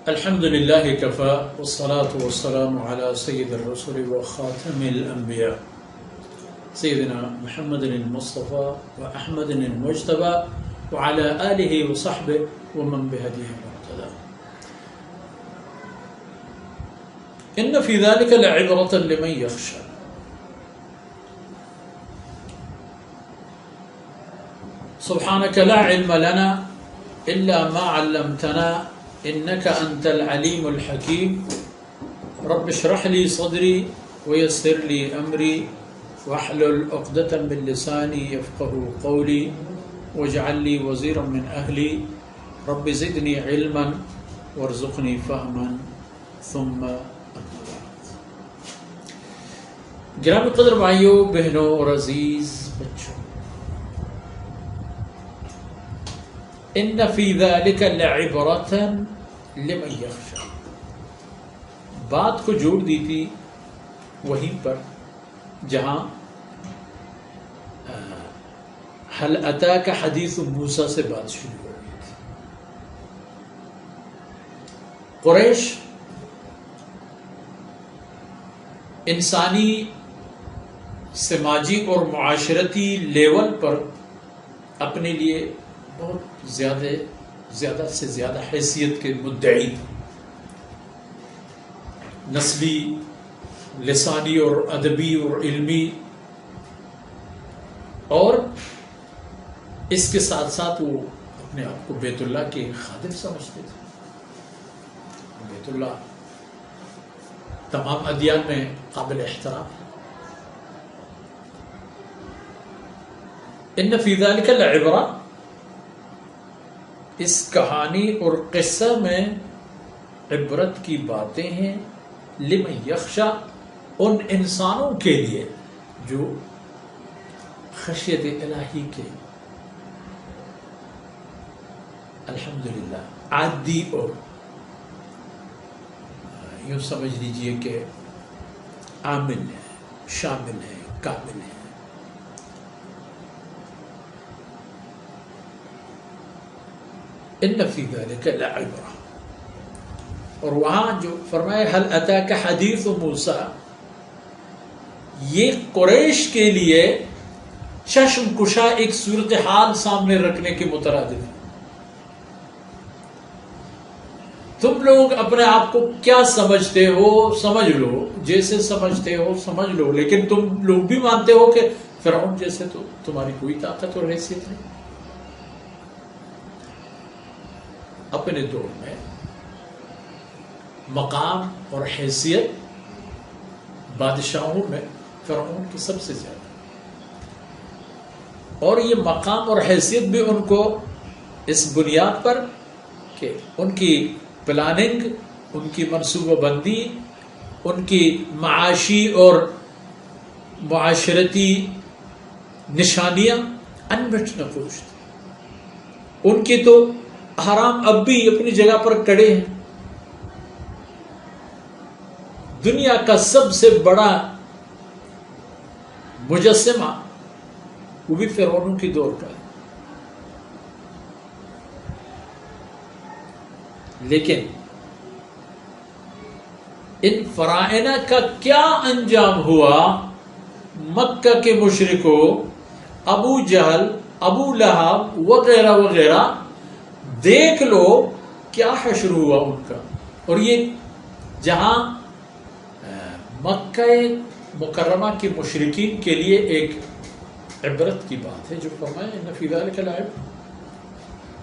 الحمد لله كفى والصلاة والسلام على سيد الرسل وخاتم الأنبياء سيدنا محمد المصطفى وأحمد المجتبى وعلى آله وصحبه ومن بهديه مقتدى. إن في ذلك لعبرة لمن يخشى. سبحانك لا علم لنا إلا ما علمتنا إنك أنت العليم الحكيم. رب اشرح لي صدري ويسر لي أمري واحلل عقدة من لساني يفقه قولي واجعل لي وزيرا من أهلي رب زدني علما وارزقني فهما ثم أما بعد. گرامی قدر بھائیوں بہنوں اور عزیز بچوں، ان فی ذلک لعبرۃ لمن یخشی، بات کو جوڑ دی تھی وہیں پر جہاں حل اتاک حدیث موسیٰ سے بات شروع ہو گئی تھی. قریش انسانی سماجی اور معاشرتی لیول پر اپنے لیے بہت زیادہ سے زیادہ حیثیت کے مدعی تھے. نسلی، لسانی اور ادبی اور علمی، اور اس کے ساتھ ساتھ وہ اپنے آپ کو بیت اللہ کے خادم سمجھتے تھے. بیت اللہ تمام ادیان میں قابل احترام ہے. ان فی ذلک لعبرہ، اس کہانی اور قصہ میں عبرت کی باتیں ہیں. لمن یخشی، ان انسانوں کے لیے جو خشیت الہی کے الحمدللہ عادی اور یوں سمجھ لیجئے کہ عامل ہیں، شامل ہیں، کامل ہیں. ان فی ذلک لعبرہ، اور وہاں جو فرمائے حل اتاک حدیث موسیٰ، یہ قریش کے لیے چشم کشا ایک صورتحال سامنے رکھنے کے مترادف ہے. تم لوگ اپنے آپ کو کیا سمجھتے ہو سمجھ لو، جیسے سمجھتے ہو سمجھ لو، لیکن تم لوگ بھی مانتے ہو کہ فرعون جیسے تو تمہاری کوئی طاقت اور حیثیت نہیں. اپنے دور میں مقام اور حیثیت بادشاہوں میں فرعون کی سب سے زیادہ، اور یہ مقام اور حیثیت بھی ان کو اس بنیاد پر کہ ان کی پلاننگ، ان کی منصوبہ بندی، ان کی معاشی اور معاشرتی نشانیاں انمٹ نقوش تھی. ان کی تو حرام اب بھی اپنی جگہ پر کڑے ہیں. دنیا کا سب سے بڑا مجسمہ وہ بھی فرعونوں کی دور کا ہے. لیکن ان فرائض کا کیا انجام ہوا؟ مکہ کے مشرکوں، ابو جہل، ابو لہب وغیرہ وغیرہ، دیکھ لو کیا حشر ہوا ان کا. اور یہ جہاں مکہ مکرمہ کے مشرکین کے لیے ایک عبرت کی بات ہے جو فرمایا ان فی ذلک لعبرہ،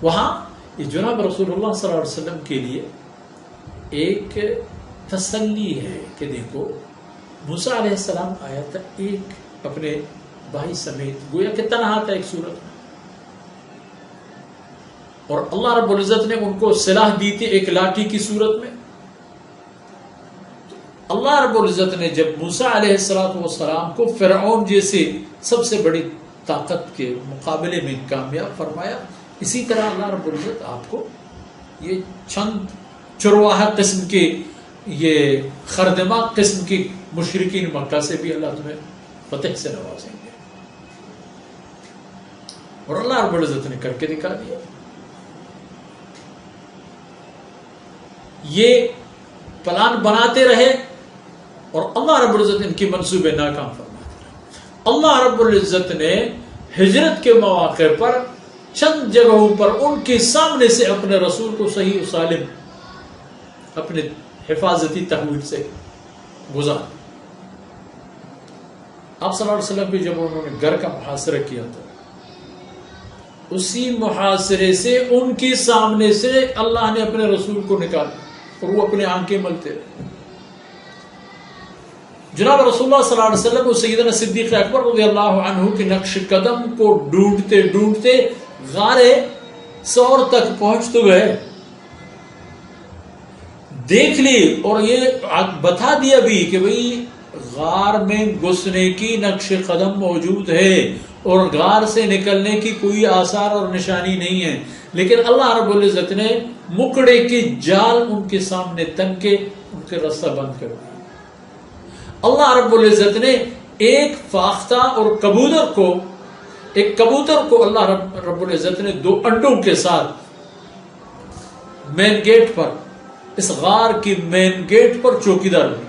وہاں یہ جناب رسول اللہ صلی اللہ علیہ وسلم کے لیے ایک تسلی ہے کہ دیکھو موسیٰ علیہ السلام آیا تھا ایک اپنے بھائی سمیت، گویا کہ تنہا تھا ایک صورت میں، اور اللہ رب العزت نے ان کو سلاح دی تھی ایک لاٹھی کی صورت میں. اللہ رب العزت نے جب موسیٰ علیہ السلام کو فرعون جیسے سب سے بڑی طاقت کے مقابلے میں کامیاب فرمایا، اسی طرح اللہ رب العزت آپ کو یہ چند چرواہا قسم کے، یہ خردمہ قسم کی مشرکین مکہ سے بھی اللہ تمہیں فتح سے نوازیں گے. اور اللہ رب العزت نے کر کے دکھا دیا. یہ پلان بناتے رہے اور اللہ رب العزت ان کی منصوبے ناکام فرماتے رہے. اللہ رب العزت نے ہجرت کے مواقع پر چند جگہوں پر ان کے سامنے سے اپنے رسول کو صحیح و سالم اپنے حفاظتی تحویل سے گزارا. آپ صلی اللہ علیہ وسلم بھی جب انہوں نے گھر کا محاصرہ کیا تھا، اسی محاصرے سے ان کے سامنے سے اللہ نے اپنے رسول کو نکالا اور وہ اپنے آنکھیں ملتے رہے. جناب رسول اللہ صلی اللہ علیہ وسلم اور سیدنا صدیق اکبر رضی اللہ عنہ کے نقش قدم کو ڈھونڈتے ڈھونڈتے غار ثور تک پہنچ تو گئے، دیکھ لی اور یہ بتا دیا بھی کہ بھئی غار میں گھسنے کی نقش قدم موجود ہے اور غار سے نکلنے کی کوئی آثار اور نشانی نہیں ہے، لیکن اللہ رب العزت نے مکڑے کے جال ان کے سامنے تن کے ان کے راستہ بند کر دیا. اللہ رب العزت نے ایک فاختہ اور ایک کبوتر کو اللہ رب العزت نے 2 انڈوں کے ساتھ مین گیٹ پر، اس غار کی مین گیٹ پر چوکیدار ہوئی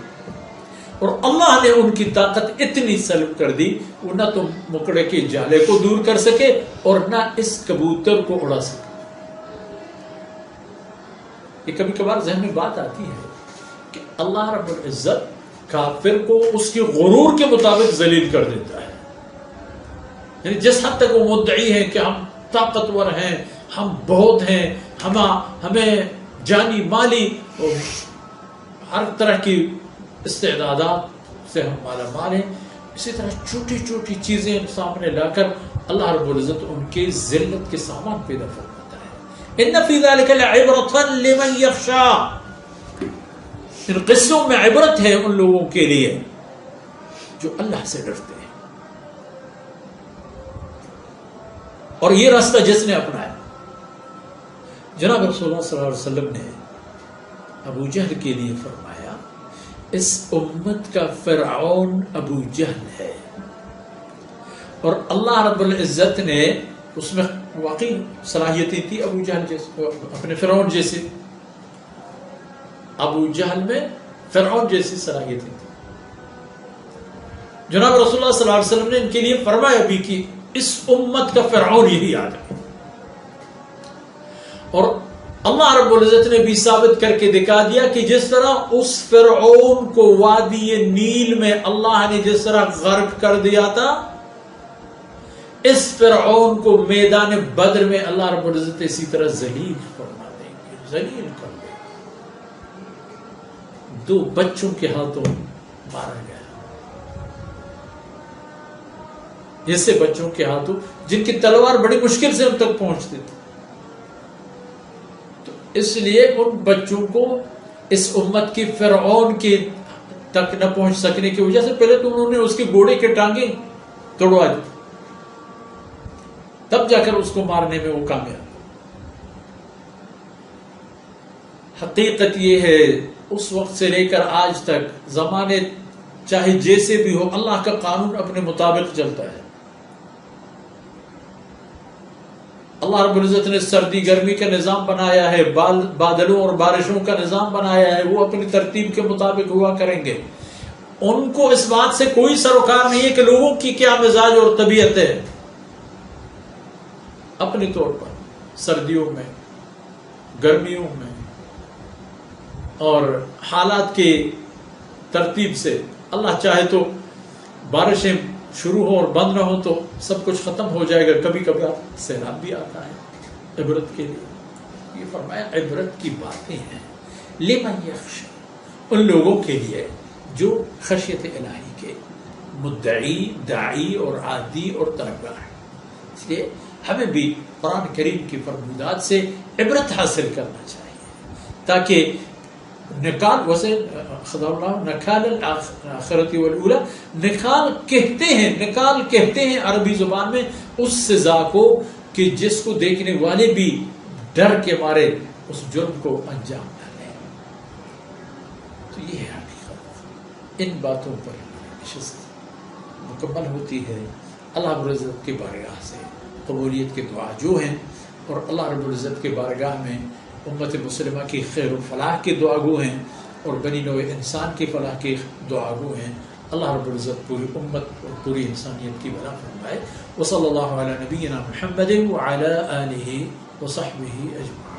اور اللہ نے ان کی طاقت اتنی سلب کر دی وہ نہ تو مکڑے کے جالے کو دور کر سکے اور نہ اس کبوتر کو اڑا سکے. یہ کبھی کبھار ذہن میں بات آتی ہے کہ اللہ رب العزت کافر کو اس کے غرور کے مطابق ذلیل کر دیتا ہے. یعنی جس حد تک وہ مدعی ہے کہ ہم طاقتور ہیں، ہم بہت ہیں، ہمیں جانی مالی اور ہر طرح کی استعدادات سے ہم مالا مال ہیں، اسی طرح چھوٹی چھوٹی چیزیں سامنے لا کر اللہ رب العزت ان کے ذلت کے سامان پیدا فرماتا ہے. ان فی ذلک لعبرۃ لمن یخشی، ان قصوں میں عبرت ہے ان لوگوں کے لیے جو اللہ سے ڈرتے ہیں. اور یہ راستہ جس نے اپنایا، جناب رسول اللہ صلی اللہ علیہ وسلم نے ابو جہل کے لیے فرمایا اس امت کا فرعون ابو جہل ہے، اور اللہ رب العزت نے اس میں واقعی صلاحیتیں تھی ابو جہل جیسے، اپنے فرعون جیسے، ابو جہل میں فرعون جیسی صلاحیتیں تھی. جناب رسول اللہ صلی اللہ علیہ وسلم نے ان کے لیے فرمایا بھی کہ اس امت کا فرعون یہی آدمی، اور اللہ رب العزت نے بھی ثابت کر کے دکھا دیا کہ جس طرح اس فرعون کو وادی نیل میں اللہ نے جس طرح غرق کر دیا تھا، اس فرعون کو میدان بدر میں اللہ رب العزت اسی طرح ذلیل فرما دیں گے، ذلیل کر دیں گے. 2 بچوں کے ہاتھوں مارا گیا، جیسے بچوں کے ہاتھوں جن کی تلوار بڑی مشکل سے ان تک پہنچتی تھی. تو اس لیے ان بچوں کو اس امت کی فرعون کے تک نہ پہنچ سکنے کی وجہ سے پہلے تو انہوں نے اس کے گھوڑے کے ٹانگیں توڑوا دی، تب جا کر اس کو مارنے میں وہ کامیاب. حقیقت یہ ہے اس وقت سے لے کر آج تک زمانے چاہے جیسے بھی ہو، اللہ کا قانون اپنے مطابق چلتا ہے. اللہ رب العزت نے سردی گرمی کا نظام بنایا ہے، بادلوں اور بارشوں کا نظام بنایا ہے، وہ اپنی ترتیب کے مطابق ہوا کریں گے. ان کو اس بات سے کوئی سروکار نہیں ہے کہ لوگوں کی کیا مزاج اور طبیعت ہے. اپنے طور پر سردیوں میں، گرمیوں میں اور حالات کی ترتیب سے اللہ چاہے تو بارشیں شروع ہو اور بند نہ ہو تو سب کچھ ختم ہو جائے گا. کبھی کبھی سیلاب بھی آتا ہے عبرت کے لیے. یہ فرمایا عبرت کی باتیں ہیں لمن یخشی، ان لوگوں کے لیے جو خشیت الہی کے مدعی، داعی اور عادی اور طلبگار ہیں. اس لیے ہمیں بھی قرآن کریم کی فرمودات سے عبرت حاصل کرنا چاہیے تاکہ نکال، ویسے خدا اللہ نکال الآخرت والاولی، نکال کہتے ہیں عربی زبان میں اس سزا کو کہ جس کو دیکھنے والے بھی ڈر کے مارے اس جرم کو انجام نہ دیں. تو یہ ہے حقیقت. ان باتوں پر نشست مکمل ہوتی ہے اللہ رب العزت کے بارگاہ سے قبولیت کے دعا جو ہیں، اور اللہ رب العزت کے بارگاہ میں امت مسلمہ کی خیر و فلاح کی دعا گو ہیں اور بنی نوع انسان کی فلاح کی دعا گو ہیں. اللہ رب العزت پوری امت اور پوری انسانیت کی بھلا فرمائے. وصلی اللہ علی نبینا محمد وعلی آلہ وصحبہ اجمعین.